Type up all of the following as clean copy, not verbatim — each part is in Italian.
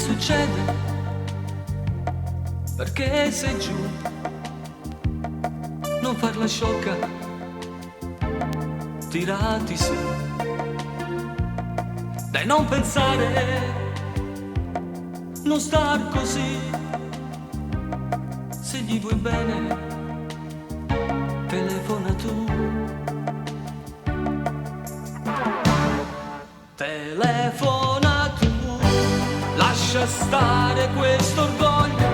succede? Perché sei giù? Non farla sciocca, tirati su. Dai, non pensare, non star così. Se gli vuoi bene, telefona tu. Telefona tu, lascia stare questo orgoglio.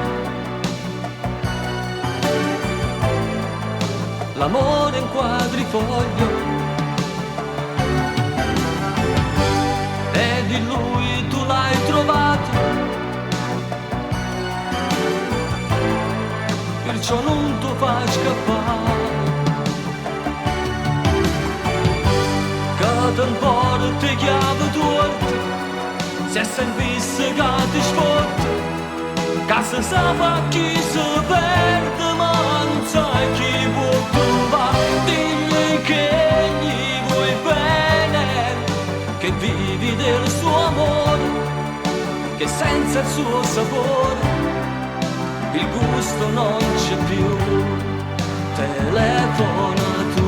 L'amore in quadrifoglio. E di lui tu l'hai trovato, perciò non tu fai scappare. Che te porti chiave tuorte, se sempre che ti sfotte, che se sa fa chi si perde, ma non sai chi può trovare. Digli che gli vuoi bene, che vivi del suo amore, che senza il suo sapore il gusto non c'è più. Telefona tu.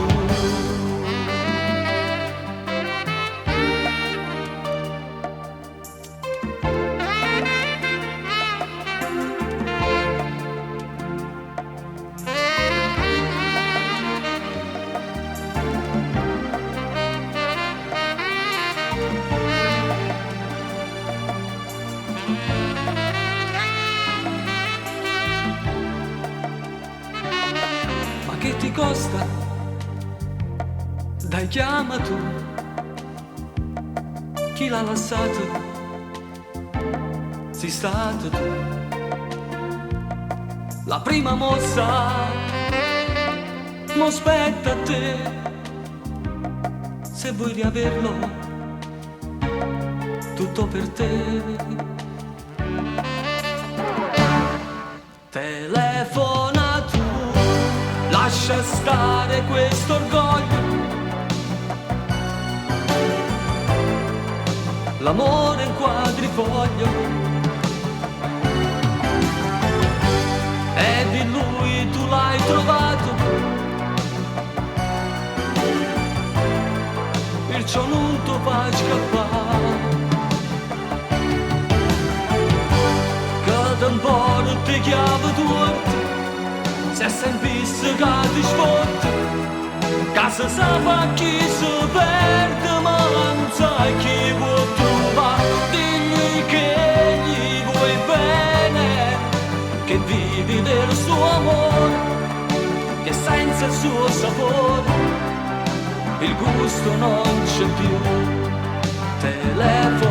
Che ti costa? Dai, chiama tu. Chi l'ha lasciato? Sei stato tu. La prima mossa, mo spetta a te. Se vuoi riaverlo, tutto per te. Telefona tu, lascia stare questo orgoglio. L'amore in quadrifoglio. E di lui tu l'hai trovato, perciò non tu fai scappare. Che te porti chiave tuorte, se sempre che ti sfotte, che se sa fa chi si perde, ma non sai chi può trovare. Digli che gli vuoi bene, che vivi del suo amore, che senza il suo sapore il gusto non c'è più. Telefono